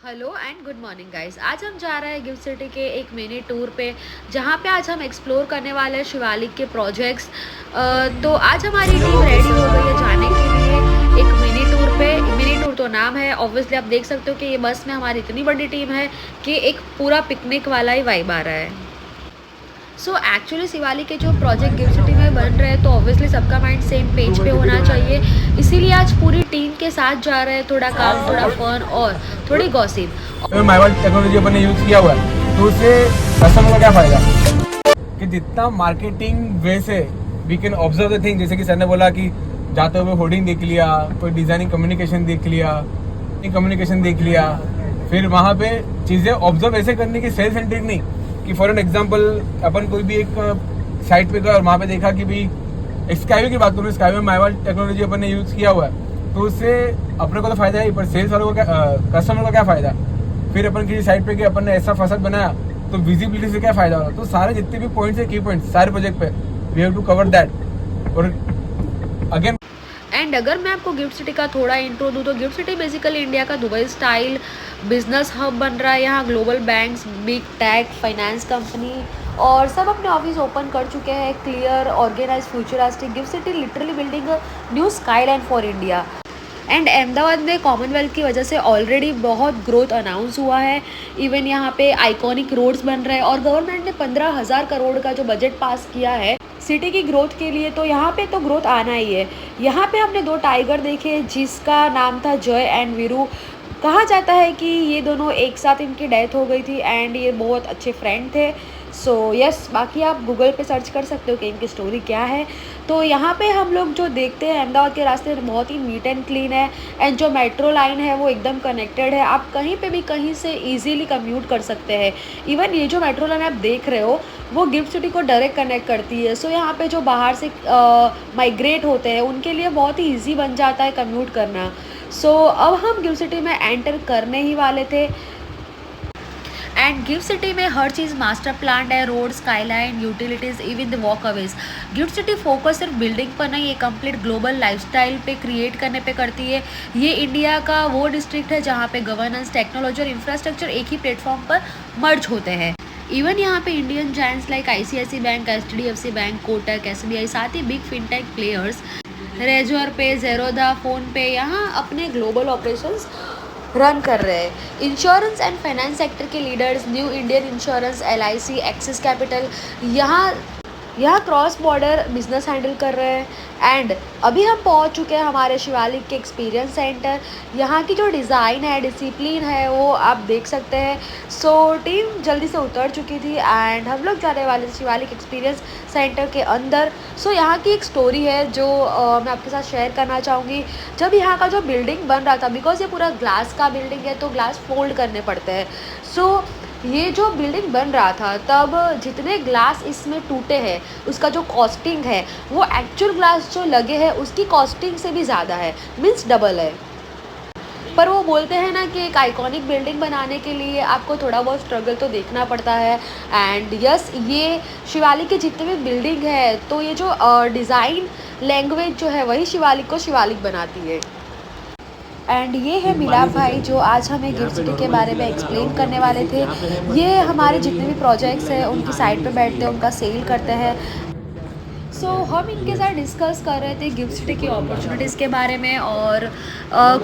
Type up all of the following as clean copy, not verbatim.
Hello and good morning guys. आज हम जा रहे हैं गिफ्ट सिटी के एक मिनी टूर पे, जहाँ पे आज हम एक्सप्लोर करने वाले हैं शिवालिक के प्रोजेक्ट्स। तो आज हमारी टीम रेडी हो गई है जाने के लिए एक मिनी टूर पे। मिनी टूर तो नाम है, ऑब्वियसली आप देख सकते हो कि ये बस में हमारी इतनी बड़ी टीम है कि एक पूरा पिकनिक वाला ही वाइब आ रहा है। सो एक्चुअली शिवालिक के जो प्रोजेक्ट गिफ्ट सिटी में बन रहे हैं तो ऑब्वियसली सबका माइंड सेम पेज पे होना चाहिए, इसीलिए आज पूरी टीम के साथ जा रहे हैं। थोड़ा काम, थोड़ा फन और थोड़ी गॉसिप। माइवाल टेक्नोलॉजी अपन ने यूज किया हुआ है, तो उससे कस्टमर का क्या फायदा कि जितना मार्केटिंग वे से we can observe the thing. जैसे कि सर ने बोला कि जाते हुए होर्डिंग देख लिया, कोई डिजाइनिंग कम्युनिकेशन देख लिया, फिर वहाँ पे चीजें ऑब्जर्व ऐसे करने की सेल्स सेंट्रिक नहीं कि फॉर एन एग्जांपल अपन कोई भी एक साइट पे गए और वहाँ पे देखा कि भाई स्काईवे की बात करूँ, स्काईवे में माइवाल टेक्नोलॉजी अपन ने यूज किया हुआ है, तो उससे अपने को तो फायदा है, पर सेल्स वालों को क्या, कस्टमर को क्या फायदा। फिर अपन किसी साइट पे कि अपन ने ऐसा फसल बनाया तो विजिबिलिटी से क्या फायदा होगा। तो सारे जितने भी पॉइंट्स है, की पॉइंट्स सारे प्रोजेक्ट पे we have to cover that. और अगेन एंड अगर मैं आपको गिफ्ट सिटी का थोड़ा इंट्रो दूँ तो गिफ्ट सिटी बेसिकली इंडिया का दुबई स्टाइल बिजनेस हब बन रहा है। यहाँ global banks, big tech, finance company और सब अपने ऑफिस ओपन कर चुके हैं। Clear, organise, futuristic gift city literally building a new skyline for India. And Ahmedabad में कॉमनवेल्थ की वजह से ऑलरेडी बहुत ग्रोथ अनाउंस हुआ है। इवन यहाँ पे आइकॉनिक रोड्स बन रहे हैं और गवर्नमेंट ने 15,000 करोड़ का जो बजट पास किया है सिटी की ग्रोथ के लिए, तो यहाँ पे तो ग्रोथ आना ही है। यहाँ पे हमने दो टाइगर देखे जिसका नाम था जय एंड वीरू। कहा जाता है कि ये दोनों एक साथ इनकी डेथ हो गई थी एंड ये बहुत अच्छे फ्रेंड थे। सो यस, बाकी आप गूगल पे सर्च कर सकते हो कि इनकी स्टोरी क्या है। तो यहाँ पे हम लोग जो देखते हैं अहमदाबाद के रास्ते बहुत ही नीट एंड क्लीन है एंड जो मेट्रो लाइन है वो एकदम कनेक्टेड है। आप कहीं पे भी कहीं से इजीली कम्यूट कर सकते हैं। इवन ये जो मेट्रो लाइन आप देख रहे हो वो गिफ्ट सिटी को डायरेक्ट कनेक्ट करती है। सो यहाँ पे जो बाहर से माइग्रेट होते हैं उनके लिए बहुत ही ईजी बन जाता है कम्यूट करना। सो अब हम गिफ्ट सिटी में एंटर करने ही वाले थे एंड गिफ्ट सिटी में हर चीज़ मास्टर प्लान है। Road, skyline, utilities, even the walkaways. GIFT City focus सिर्फ बिल्डिंग पर नहीं, ये कंप्लीट ग्लोबल लाइफस्टाइल पे क्रिएट करने पे करती है। ये इंडिया का वो डिस्ट्रिक्ट है जहाँ पे गवर्नेंस, टेक्नोलॉजी और इंफ्रास्ट्रक्चर एक ही प्लेटफॉर्म पर मर्ज होते हैं। इवन यहाँ पे Indian giants like ICICI bank, HDFC bank, Kotak, SBI, साथ ही बिग फिनटेक प्लेयर्स रेजर पे, ज़ेरोधा, फ़ोन पे यहाँ अपने ग्लोबल ऑपरेशंस रन कर रहे हैं। इंश्योरेंस एंड फाइनेंस सेक्टर के leaders new Indian insurance, LIC, axis capital यहाँ क्रॉस बॉर्डर बिजनेस हैंडल कर रहे हैं। एंड अभी हम पहुंच चुके हैं हमारे शिवालिक के एक्सपीरियंस सेंटर। यहाँ की जो डिज़ाइन है, डिसिप्लिन है, वो आप देख सकते हैं। सो टीम जल्दी से उतर चुकी थी एंड हम लोग जाने वाले थे शिवालिक एक्सपीरियंस सेंटर के अंदर। सो यहाँ की एक स्टोरी है जो मैं आपके साथ शेयर करना चाहूँगी। जब यहाँ का जो बिल्डिंग बन रहा था, बिकॉज ये पूरा ग्लास का बिल्डिंग है तो ग्लास फोल्ड करने पड़ते हैं। सो ये जो बिल्डिंग बन रहा था तब जितने ग्लास इसमें टूटे हैं उसका जो कॉस्टिंग है वो एक्चुअल ग्लास जो लगे हैं उसकी कॉस्टिंग से भी ज़्यादा है, मीन्स डबल है। पर वो बोलते हैं ना कि एक आइकॉनिक बिल्डिंग बनाने के लिए आपको थोड़ा बहुत स्ट्रगल तो देखना पड़ता है। एंड यस, ये शिवालिक के जितने भी बिल्डिंग है तो ये जो डिज़ाइन लैंग्वेज जो है वही शिवालिक को शिवालिक बनाती है। एंड ये है मिलाप भाई जो आज हमें गिफ्ट सिटी के बारे में एक्सप्लेन करने वाले थे। ये हमारे जितने भी प्रोजेक्ट्स हैं उनकी साइड पे बैठते हैं, उनका सेल करते हैं। सो हम इनके साथ डिस्कस कर रहे थे गिफ्ट सिटी की अपॉर्चुनिटीज़ के बारे में और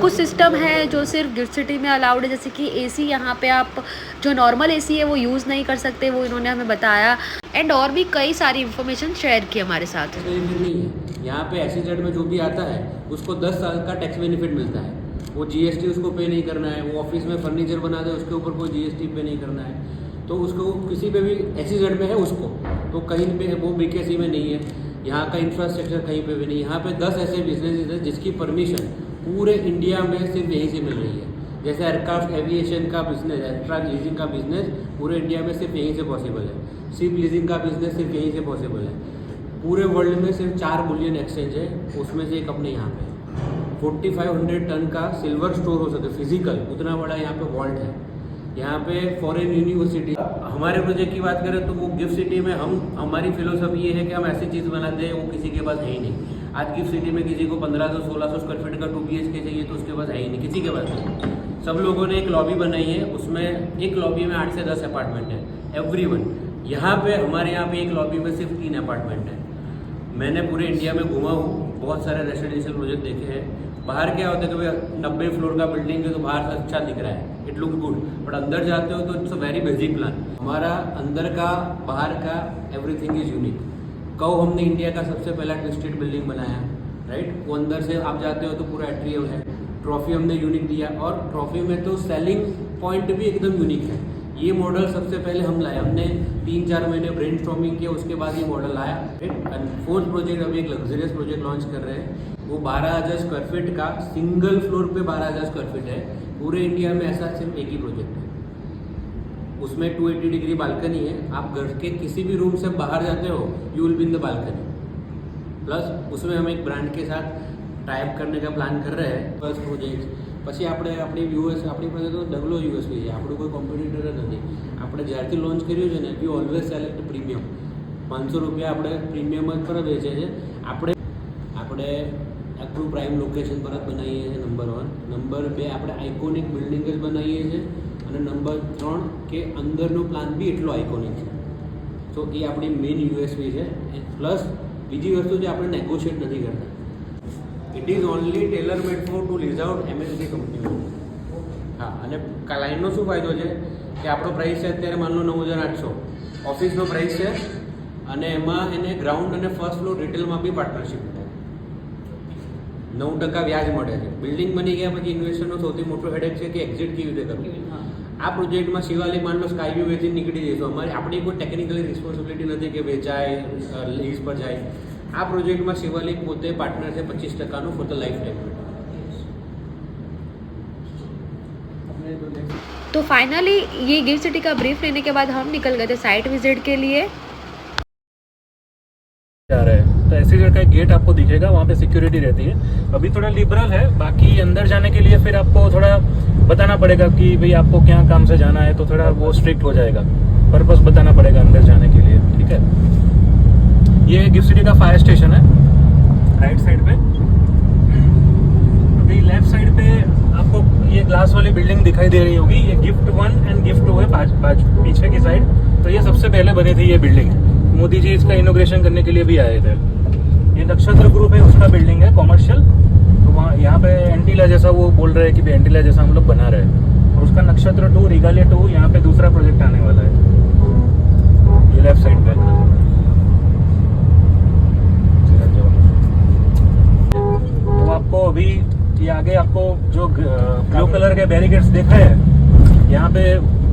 कुछ सिस्टम है जो सिर्फ गिफ्ट सिटी में अलाउड है, जैसे कि AC यहाँ पे आप जो नॉर्मल AC है वो यूज़ नहीं कर सकते, वो इन्होंने हमें बताया। एंड और भी कई सारी इन्फॉर्मेशन शेयर की हमारे साथ। नहीं है यहाँ पे SEZ में जो भी आता है उसको 10 साल का टैक्स बेनिफिट मिलता है। वो GST उसको पे नहीं करना है। वो ऑफिस में फर्नीचर बना दे उसके ऊपर कोई GST पे नहीं करना है। तो उसको किसी पे भी SEZ में है उसको, तो कहीं पे वो BKC में नहीं है। यहाँ का इंफ्रास्ट्रक्चर कहीं पे भी नहीं। यहाँ पे 10 ऐसे बिजनेसेस हैं जिसकी परमिशन पूरे इंडिया में सिर्फ यहीं से मिल रही है। जैसे एयरक्राफ्ट एविएशन का बिजनेस, एयरक्राफ्ट लीजिंग का बिजनेस पूरे इंडिया में सिर्फ यहीं से पॉसिबल है। शिप लीजिंग का बिजनेस सिर्फ यहीं से पॉसिबल है। पूरे वर्ल्ड में सिर्फ 4 बुलियन एक्सचेंज है, उसमें से एक अपने यहाँ पे 4500 टन का सिल्वर स्टोर हो सके फिजिकल, उतना बड़ा यहाँ पे वॉल्ट है। यहाँ पे फॉरेन यूनिवर्सिटी। हमारे प्रोजेक्ट की बात करें तो वो गिफ्ट सिटी में हमारी फिलोसफी ये है कि हम ऐसी चीज़ बनाते हैं वो किसी के पास है ही नहीं। आज गिफ्ट सिटी में किसी को 1500-1600 स्क्वायर फीट का 2 BHK चाहिए तो उसके पास है ही नहीं, किसी के पास नहीं। सब लोगों ने एक लॉबी बनाई है, उसमें एक लॉबी में 8 से 10 अपार्टमेंट है, एवरीवन। यहाँ पे हमारे यहाँ पे एक लॉबी में सिर्फ 3 अपार्टमेंट है। मैंने पूरे इंडिया में घूमा हूँ, बहुत सारे रेसिडेंशियल प्रोजेक्ट देखे हैं। बाहर क्या होता है कि भाई 90 फ्लोर का बिल्डिंग है तो बाहर से अच्छा दिख रहा है, इट लुक गुड, बट अंदर जाते हो तो it's a very basic plan. हमारा अंदर का बाहर का एवरीथिंग इज यूनिक। कहो हमने इंडिया का सबसे पहला ट्विस्टेड बिल्डिंग बनाया, राइट। वो अंदर से आप जाते हो तो पूरा एट्रियम है। ट्रॉफी हमने यूनिक दिया, और ट्रॉफी में तो सेलिंग पॉइंट भी एकदम यूनिक है। ये मॉडल सबसे पहले हम लाए, हमने 3-4 महीने ब्रेनस्टॉर्मिंग किया, उसके बाद ये मॉडल आया। एंड फोर्थ प्रोजेक्ट अभी एक लग्जरियस प्रोजेक्ट लॉन्च कर रहे हैं, वो 12,000 स्क्वायर फीट का, सिंगल फ्लोर पे 12,000 स्क्वायर फीट है। पूरे इंडिया में ऐसा सिर्फ एक ही प्रोजेक्ट है, उसमें 280 डिग्री बालकनी है। आप घर के किसी भी रूम से बाहर जाते हो, you will be in the balcony. Plus उसमें हम एक ब्रांड के साथ टाइप करने का प्लान कर रहे हैं। ફર્સ્ટ પ્રોજેક્ટ પછી આપણે આપણી આપણી પાસે તો ડબલો યુએસપી છે, આપણું કોઈ કોમ્પિટિટર જ નથી। આપણે જ્યારથી લોન્ચ કર્યું છે ને, વી ઓલવેઝ સેલેક્ટ પ્રીમિયમ। 500 રૂપિયા આપણે પ્રીમિયમ જ પર વેચે છે। આપણે આટલું પ્રાઇમ લોકેશન પર જ બનાવીએ છીએ, નંબર 1। નંબર 2 આપણે આઇકોનિક બિલ્ડિંગ જ બનાવીએ છીએ, અને નંબર 3 કે અંદરનો પ્લાન બી એટલો આઇકોનિક છે। તો એ આપણી મેઇન યુએસપી છે। પ્લસ બીજી વસ્તુ જે આપણે નેગોશિએટ નથી કરતા, it is only tailor made for to lease out MNC કંપનીઓ। હા, અને ક્લાયન્ટનો શું ફાયદો છે કે આપણો પ્રાઇસ છે અત્યારે માન લો 9,800 ઓફિસનો પ્રાઇસ છે, અને એમાં એને ગ્રાઉન્ડ અને ફર્સ્ટ ફ્લોર રિટેલમાં બી પાર્ટનરશિપ મળે, 9% વ્યાજ મળે છે। બિલ્ડિંગ બની ગયા પછી ઇન્વેસ્ટરનો સૌથી મોટો હેડેક છે કે એક્ઝિટ કેવી રીતે કરવું। આ પ્રોજેક્ટમાં શિવાલિક માન લો સ્કાય વ્યૂ વેચીને નીકળી જઈશું, આપણી કોઈ ટેકનિકલી રિસ્પોન્સિબિલિટી નથી કે વેચાય લીઝ પર જાય। આ પ્રોજેક્ટમાં શિવાલિક પોતે પાર્ટનર છે 25%નું ફોર ધ લાઈફ ટાઈમ। तो फाइनली ये गिफ्ट सिटी का ब्रीफ लेने के बाद हम निकल गए थे साइट विजिट के लिए। जा रहे हैं तो एसईजेड का एक गेट आपको दिखेगा, वहाँ पे सिक्योरिटी रहती है। अभी थोड़ा लिबरल है, बाकी अंदर जाने के लिए फिर आपको थोड़ा बताना पड़ेगा कि भाई आपको क्या काम से जाना है, तो थोड़ा वो स्ट्रिक्ट हो जाएगा, पर्पस बताना पड़ेगा अंदर जाने के लिए, ठीक है। ये गिफ्ट सिटी का फायर स्टेशन है राइट साइड पे। अभी लेफ्ट साइड पे आपको ये ग्लास वाली बिल्डिंग दिखाई दे रही होगी, ये गिफ्ट 1 एंड गिफ्ट 2 है पीछे की साइड। तो ये सबसे पहले बनी थी ये बिल्डिंग, मोदी जी इसका इनोग्रेशन करने के लिए भी आए थे। ये नक्षत्र ग्रुप है, उसका बिल्डिंग है कॉमर्शियल। तो वहाँ यहाँ पे एंटीला जैसा वो बोल रहे हैं कि एंटीला जैसा हम लोग बना रहे हैं, और उसका नक्षत्र 2 रिगालिया 2 यहाँ पे दूसरा प्रोजेक्ट आने वाला है, ये लेफ्ट साइड पे। तो आपको अभी ये आगे आपको जो ब्लू कलर के बैरिकेड्स देख रहे हैं, यहाँ पे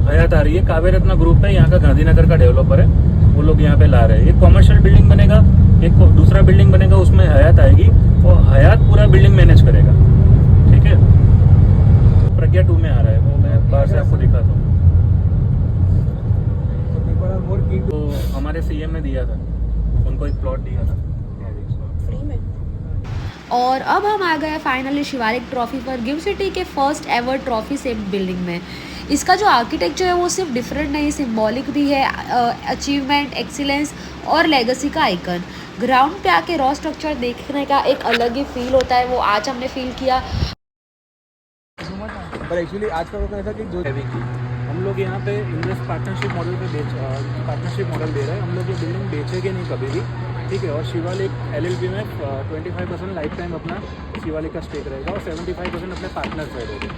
हयात आ रही है, कावेरी रत्न ग्रुप है, यहाँ का गांधीनगर का डेवलपर है, वो लोग यहाँ पे ला रहे हैं। एक कॉमर्शियल बिल्डिंग बनेगा, एक दूसरा बिल्डिंग बनेगा, उसमें हयात आएगी, और हयात पूरा बिल्डिंग मैनेज करेगा, ठीक है। प्रज्ञा 2 में आ रहा है, वो मैं बाहर से आपको दिखाता हूँ। तो हमारे सीएम ने दिया था, उनको एक प्लॉट दिया था फ्री में। और अब हम आ गए फाइनली शिवालिक ट्रॉफी पर, गिफ्ट सिटी के first ever trophy same building में। इसका जो आर्किटेक्चर है वो सिर्फ डिफरेंट नहीं, सिंबॉलिक भी है, अचीवमेंट, एक्सीलेंस और लेगेसी का आइकन। ग्राउंड पे आके रॉ स्ट्रक्चर देखने का एक अलग ही फील होता है, वो आज हमने फील किया। पर एक्चुअली आज का वक्त ऐसा कि जो हम लोग यहाँ पे इन्वेस्ट पार्टनरशिप मॉडल पे पार्टनरशिप मॉडल दे रहे हैं। हम लोग ये बिल्डिंग बेचेंगे नहीं कभी भी, ठीक है। और शिवालिक LLP में 25% लाइफ टाइम अपना शिवालिक का स्टेक रहेगा, और 75% अपने पार्टनर्स रहेंगे,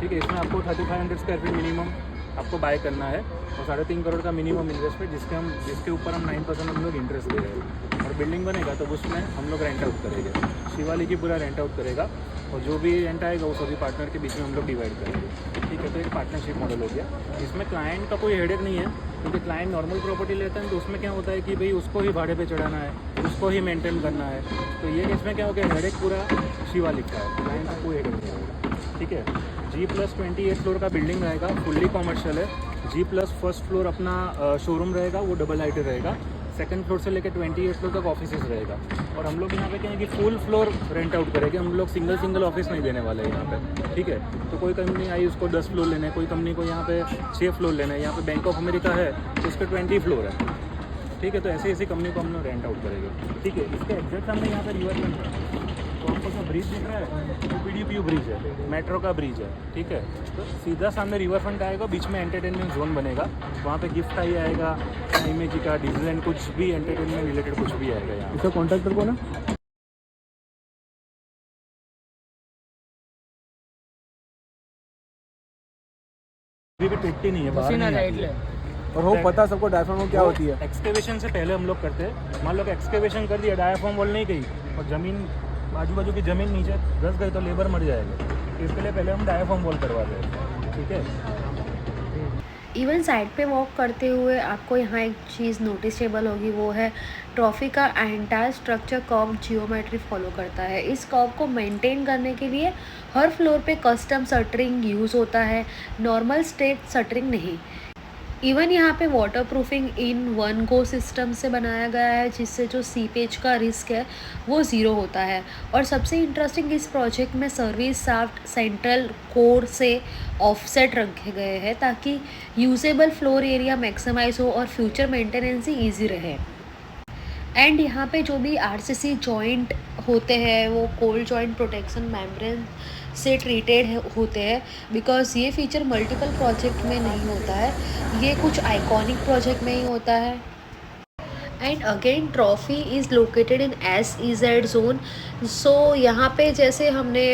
ठीक है। इसमें आपको 3500 स्क्वायर फीट मिनिमम आपको बाय करना है, और 3.5 करोड़ का मिनिमम इन्वेस्टमेंट, जिसके ऊपर हम 9% हम लोग इंटरेस्ट दे रहे हैं। और बिल्डिंग बनेगा तो उसमें हम लोग रेंट आउट करेंगे, शिवालिक ही पूरा रेंट आउट करेगा, और जो भी रेंट आएगा वो सभी पार्टनर के बीच में हम लोग डिवाइड करेंगे, ठीक है। तो एक पार्टनरशिप मॉडल हो गया। इसमें क्लाइंट का कोई हेडेक नहीं है, क्योंकि क्लाइंट नॉर्मल प्रॉपर्टी लेता है तो उसमें क्या होता है कि भाई उसको ही भाड़े पे चढ़ाना है, उसको ही मेंटेन करना है। तो ये इसमें क्या हो गया, हेडेक पूरा शिवालिक का है, क्लाइंट का कोई हेडेक नहीं होगा, ठीक है। G+28 फ्लोर का बिल्डिंग रहेगा, फुल्ली कॉमर्शियल है। G+ फर्स्ट फ्लोर अपना शोरूम रहेगा, वो डबल IT रहेगा। सेकंड फ्लोर से लेकर 28 फ्लोर तक ऑफिसेज रहेगा। और हम लोग यहाँ पे क्या है कि फुल फ्लोर रेंट आउट करेंगे, हम लोग सिंगल ऑफिस नहीं देने वाले हैं यहाँ पे, ठीक है। तो कोई कंपनी आई उसको 10 फ्लोर लेने हैं, कोई कंपनी को यहाँ पे 6 फ्लोर लेना है, यहाँ पे बैंक ऑफ अमेरिका है तो उसके 20 फ्लोर है, ठीक है। तो ऐसी कंपनी को हम लोग रेंट आउट करेंगे, ठीक है। इसके एग्जैक्ट हमने यहाँ पे रिवर्स तो हमको सब ब्रिज दिख रहा है, पीडीपीयू ब्रिज है, मेट्रो का ब्रिज है, ठीक है। तो सीधा सामने रिवर फ्रंट आएगा, बीच में एंटरटेनमेंट जोन बनेगा, वहाँ पे गिफ्ट आई आएगा, इमेज का डिजाइन, कुछ भी एंटरटेनमेंट रिलेटेड कुछ भी आएगा यहाँ। इसका कॉन्ट्रैक्टर कौन है? अभी भी टूटती नहीं है, बाहर नहीं आती है। और वो पता सबको डायफ्राम क्या होती है? एक्सकेवेशन से पहले हम लोग करते हैं, मान लो कि एक्सकेवेशन कर दिया, डायाफ्राम वॉल नहीं गई और ज़मीन आजू बाजू की ज़मीन नीचे धस गई तो लेबर मर जाएगा, इसके लिए पहले हम डायाफ्राम वॉल करवा दें, ठीक है। इवन साइड पे वॉक करते हुए आपको यहाँ एक चीज़ नोटिसेबल होगी, वो है ट्रॉफी का entire structure curve geometry follow करता है। इस कर्व को मेंटेन करने के लिए हर फ्लोर पे कस्टम शटरिंग यूज़ होता है, नॉर्मल स्ट्रेट शटरिंग नहीं। इवन यहाँ पे water proofing in one go system से बनाया गया है, जिससे जो सीपेज का रिस्क है वो ज़ीरो होता है। और सबसे इंटरेस्टिंग, इस प्रोजेक्ट में सर्विस शाफ्ट सेंट्रल कोर से ऑफसेट रखे गए हैं ताकि यूजेबल फ्लोर एरिया मैक्सिमाइज हो और फ्यूचर मेंटेनेंस ही ईजी रहे। एंड यहाँ पे जो भी आरसीसी जॉइंट होते हैं वो कोल्ड जॉइंट प्रोटेक्शन मेम्ब्रेन से ट्रीटेड होते हैं, बिकॉज ये फीचर मल्टीपल प्रोजेक्ट में नहीं होता है, ये कुछ आइकॉनिक प्रोजेक्ट में ही होता है। And again trophy is located in SEZ zone. So यहाँ पे जैसे हमने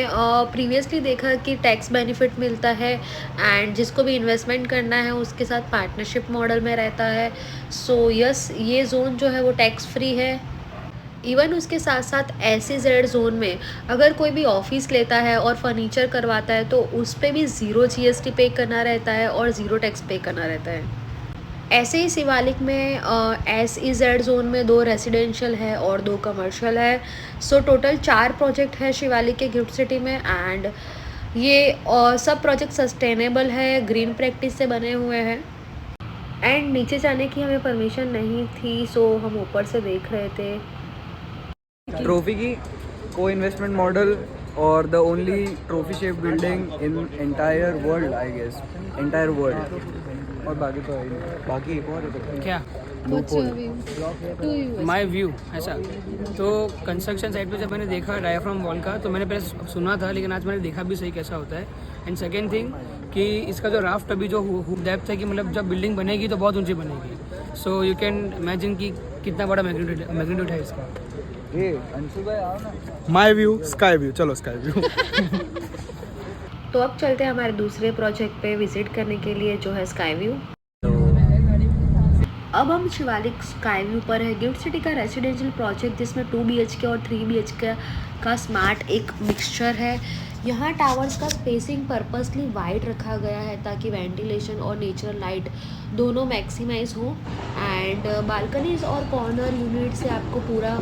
प्रीवियसली देखा कि टैक्स बेनिफिट मिलता है एंड जिसको भी इन्वेस्टमेंट करना है उसके साथ पार्टनरशिप मॉडल में रहता है। सो यस, ये जोन जो है वो टैक्स फ्री है। इवन उसके साथ साथ SEZ जोन में अगर कोई भी ऑफिस लेता है और फर्नीचर करवाता है तो उस पर भी ज़ीरो GST पे करना रहता है और ज़ीरो टैक्स पे करना रहता है। ऐसे ही शिवालिक में SEZ जोन में 2 रेजिडेंशियल है और 2 कमर्शियल है। सो टोटल 4 प्रोजेक्ट है शिवालिक के गिफ्ट सिटी में। एंड ये सब प्रोजेक्ट सस्टेनेबल है, ग्रीन प्रैक्टिस से बने हुए हैं। एंड नीचे जाने की हमें परमिशन नहीं थी, सो हम ऊपर से देख रहे थे। ट्रॉफी की को इन्वेस्टमेंट मॉडल और the only trophy shape building in entire world, I guess entire world. और बाकी तो बाकी एक और है क्या माय व्यू ऐसा। तो कंस्ट्रक्शन साइट पे जब मैंने देखा डायाफ्राम वॉल का तो मैंने पहले सुना था, लेकिन आज मैंने देखा भी सही कैसा होता है। एंड सेकेंड थिंग कि इसका जो राफ्ट अभी जो डेप्थ है कि मतलब जब बिल्डिंग बनेगी तो बहुत ऊंची बनेगी। सो यू कैन इमेजिन कि कितना बड़ा मैग्नीट्यूड है इसका। माय व्यू स्काई व्यू, चलो स्काई व्यू। तो अब चलते हैं हमारे दूसरे प्रोजेक्ट पे विजिट करने के लिए, जो है स्काई व्यू। अब हम शिवालिक स्काई व्यू पर है। गिफ्ट सिटी का रेजिडेंशियल प्रोजेक्ट जिसमें 2 BHK और 3 BHK का स्मार्ट एक मिक्सचर है। यहाँ टावर्स का स्पेसिंग पर्पसली वाइड रखा गया है ताकि वेंटिलेशन और नेचुरल लाइट दोनों मैक्सिमाइज हो। एंड बालकनीज और कॉर्नर यूनिट से आपको पूरा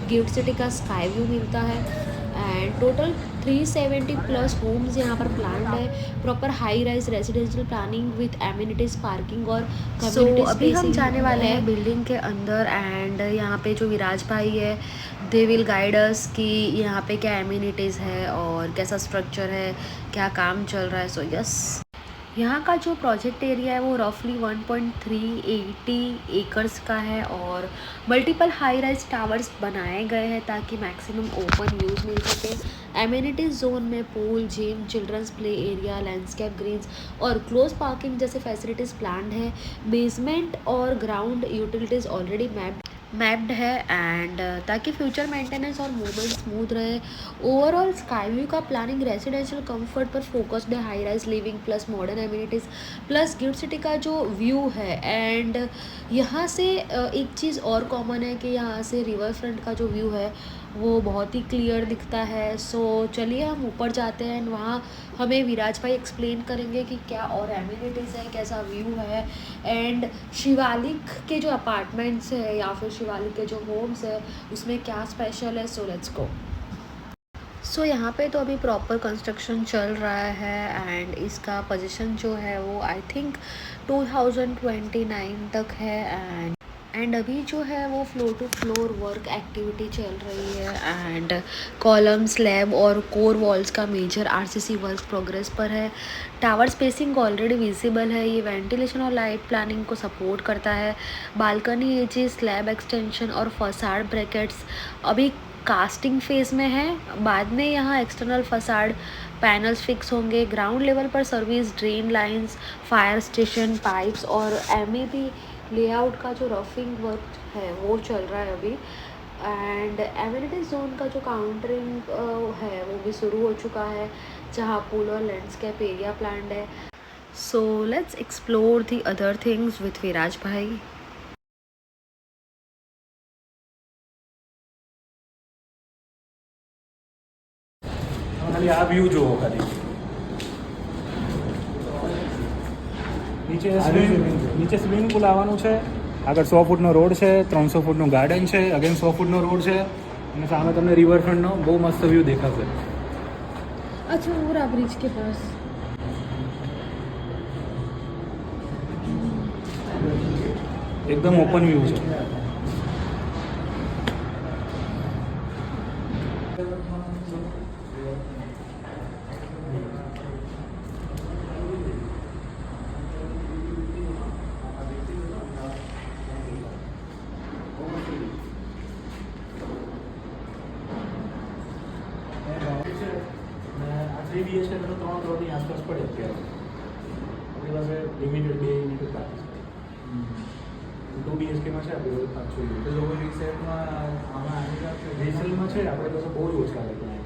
गिफ्ट सिटी का स्काई व्यू मिलता है। एंड टोटल 370+ होम्स यहाँ पर प्लान्ड है। Proper high rise residential planning with amenities, parking और कम्युनिटी। अभी हम जाने वाले हैं बिल्डिंग के अंदर एंड यहाँ पे जो विराज भाई है दे विल गाइड अस कि यहाँ पे क्या एमिनिटीज़ है और कैसा स्ट्रक्चर है, क्या काम चल रहा है। सो यस, यहाँ का जो प्रोजेक्ट एरिया है वो रफली 1.380 एकर्स का है और मल्टीपल हाई राइज टावर्स बनाए गए हैं ताकि मैक्सिमम ओपन व्यूज़ मिल सके। एमिनिटीज़ जोन में pool, gym, children's play area, landscape greens और क्लोज पार्किंग जैसे फैसिलिटीज़ प्लान्ड है। बेसमेंट और ग्राउंड यूटिलिटीज़ ऑलरेडी मैप्ड है एंड ताकि फ्यूचर मेंटेनेंस और मूवमेंट स्मूथ रहे। ओवरऑल स्काई व्यू का प्लानिंग रेजिडेंशियल कंफर्ट पर फोकस्ड है, high rise living plus modern amenities plus gift city का जो व्यू है। एंड यहाँ से एक चीज़ और कॉमन है कि यहाँ से रिवर फ्रंट का जो व्यू है वो बहुत ही क्लियर दिखता है। सो चलिए हम ऊपर जाते हैं एंड वहाँ हमें विराज भाई एक्सप्लेन करेंगे कि क्या और एमिनिटीज़ है, कैसा व्यू है एंड शिवालिक के जो अपार्टमेंट्स है या फिर शिवालिक के जो होम्स है उसमें क्या स्पेशल है। So let's go. सो यहाँ पे तो अभी प्रॉपर कंस्ट्रक्शन चल रहा है एंड इसका पोजीशन जो है वो आई थिंक 2029 तक है। एंड अभी जो है वो floor to floor work activity चल रही है एंड कॉलम, स्लैब और कोर वॉल्स का मेजर आरसीसी वर्क प्रोग्रेस पर है। टावर स्पेसिंग ऑलरेडी विजिबल है, ये वेंटिलेशन और लाइट प्लानिंग को सपोर्ट करता है। बालकनी एजेस, स्लैब एक्सटेंशन और फसाड ब्रैकेट्स अभी कास्टिंग फेज में है। बाद में यहाँ एक्सटर्नल फसाड पैनल्स फिक्स होंगे। ग्राउंड लेवल पर service, drain lines, fire station, pipes और MEP लेआउट का जो रफिंग वर्क है वो चल रहा है अभी। एंड एमिनिटी जोन का जो काउंटरिंग है वो भी शुरू हो चुका है, जहाँ पूल और लैंडस्केप एरिया प्लान्ड है। So let's explore the other things with Viraj भाई। ખાલી આ વ્યૂ જોવો ખાલી નીચે સ્વિમિંગ પુલ આવવાનું છે, આગળ 100 ફૂટનો રોડ છે, 300 ફૂટનું ગાર્ડન છે, અગેન 100 ફૂટનો રોડ છે અને સામે તમને રિવરફ્રન્ટનો બહુ મસ્ત વ્યૂ દેખાશે. अच्छा, ओवरा ब्रिज के पास એકદમ ઓપન વ્યૂ છે. આ 3 BHK તો 3 કરોડની આસપાસ પડે અત્યારે. આપણી પાસે લિમિટેડ 2 યુનિટ બાકી છે. 2 BHKમાં છે આપણી પાસે 500 યુનિટ. लोगों रिसेटમાં આમાં રિસેલમાં છે આપણી પાસે બહુ જ ઓછા આવે ત્યાં.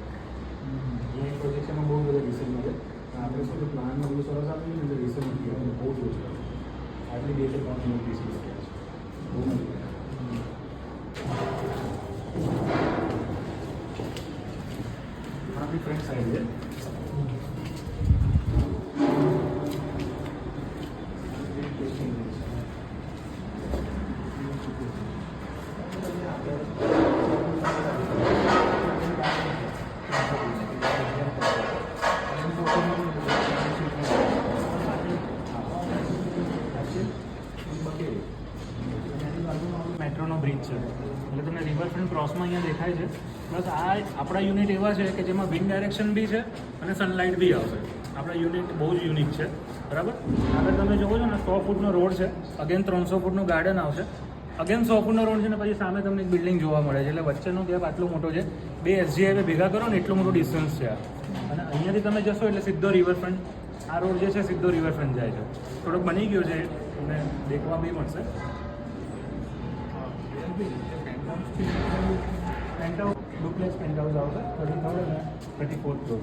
અહીંયા પ્રોજેક્શનમાં બહુ બધા રિસેલમાં છે. આપણે શું પ્લાનમાં બધું સરસ આપીએ ને એટલે રિસેલ નથી આવે, બહુ જ ઓછા આવે. આટલી 2 થી 3 યુનિટ રિસેલ છે બહુ નથી. આપણી ફ્રન્ટ સાઈડ છે. મેટ્રોનો બ્રિજ છે એટલે તમને રિવરફ્રન્ટ ક્રોસમાં અહીંયા દેખાય છે. પ્લસ આ આપણા યુનિટ એવા છે કે જેમાં વિન્ડ ડાયરેક્શન બી છે અને સનલાઇટ બી આવશે. આપણા યુનિટ બહુ જ યુનિક છે, બરાબર. આગળ તમે જોવો છો ને 100 ફૂટનો રોડ છે, અગેન 300 ફૂટનું ગાર્ડન આવશે, અગેન 100 ફૂટનો રોડ છે ને પછી સામે તમને એક બિલ્ડિંગ જોવા મળે છે. એટલે વચ્ચેનો ગેપ આટલો મોટો છે. 2 SG હાઈવે ભેગા કરો ને એટલું મોટું ડિસ્ટન્સ છે આ. અને અહીંયાથી તમે જશો એટલે સીધો રિવરફ્રન્ટ, આ રોડ જે છે સીધો રિવરફ્રન્ટ જાય છે. થોડોક બની ગયો છે, તમને દેખવા બી મળશે. પેન્ટહાઉસ ડુપ્લેક્સ પેન્ટહાઉસ આવશે 33rd અને 34th ફ્લોર.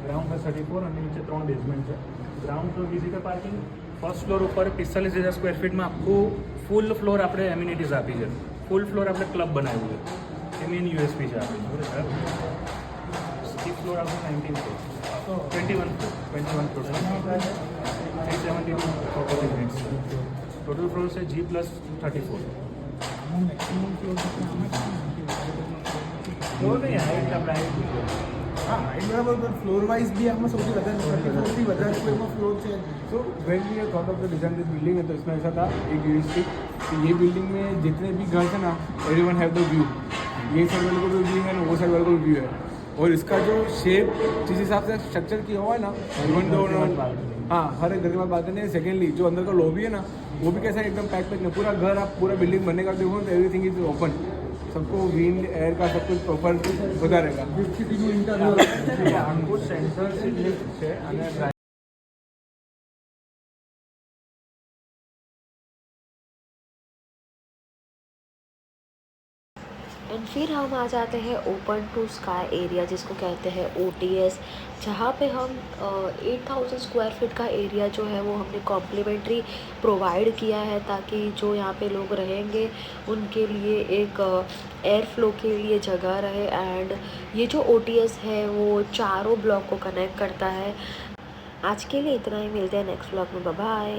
ગ્રાઉન્ડ પર 34 અને નીચે 3 બેઝમેન્ટ છે. Ground floor visitor parking, first floor ઉપર 45,000 સ્ક્વેર ફીટમાં આખું ફૂલ ફ્લોર આપણે એમ્યુનિટીઝ આપી છે. ફૂલ ફ્લોર આપણે ક્લબ બનાવ્યું છે. એ મેઇન USP છે આપણી. સ્ટીપ ફ્લોર આવશે 19 ફ્લોર, 21 ફ્લોર 370 પ્રોપર્ટી યુનિટ્સ છે. ટોટલ ફ્લોર છે G+34. ફ્લોર નહીં, હાઈટ આપણે હા, હાઈટ બરાબર, પણ ફ્લોર વાઇઝ બી આમાં સૌથી વધારે કોઈમાં ફ્લોર છે. तो when we thought of the design this building है तो इसमें ऐसा था एक यूनिस्टिक कि ये बिल्डिंग में जितने भी घर है ना एवरीवन हैव द व्यू. ये साइड वाले को भी व्यू है ना, वो साइड वाले को भी व्यू है. और इसका जो शेप जिस हिसाब से स्ट्रक्चर किया हुआ है ना, इवन दो हाँ हर एक घर के बाद बात नहीं. सेकेंडली जो अंदर का लॉबी है ना वो भी कैसा है एकदम पैक नहीं. पूरा घर आप पूरा बिल्डिंग बनने का देखो तो एवरीथिंग इज ओपन. सबको विंड एयर का सब कुछ प्रॉपर बता रहेगा. આખું સેન્સર લિફ્ટ છે અને एंड फिर हम आ जाते हैं ओपन टू स्काई एरिया, जिसको कहते हैं OTS, जहाँ पे हम 8,000 स्क्वायर फीट का एरिया जो है वो हमने कॉम्प्लीमेंट्री प्रोवाइड किया है, ताकि जो यहाँ पे लोग रहेंगे उनके लिए एक एयर फ्लो के लिए जगह रहे. एंड ये जो OTS है वो चारों ब्लॉक को कनेक्ट करता है. आज के लिए इतना ही, मिलते हैं नेक्स्ट ब्लॉग में. Bye bye.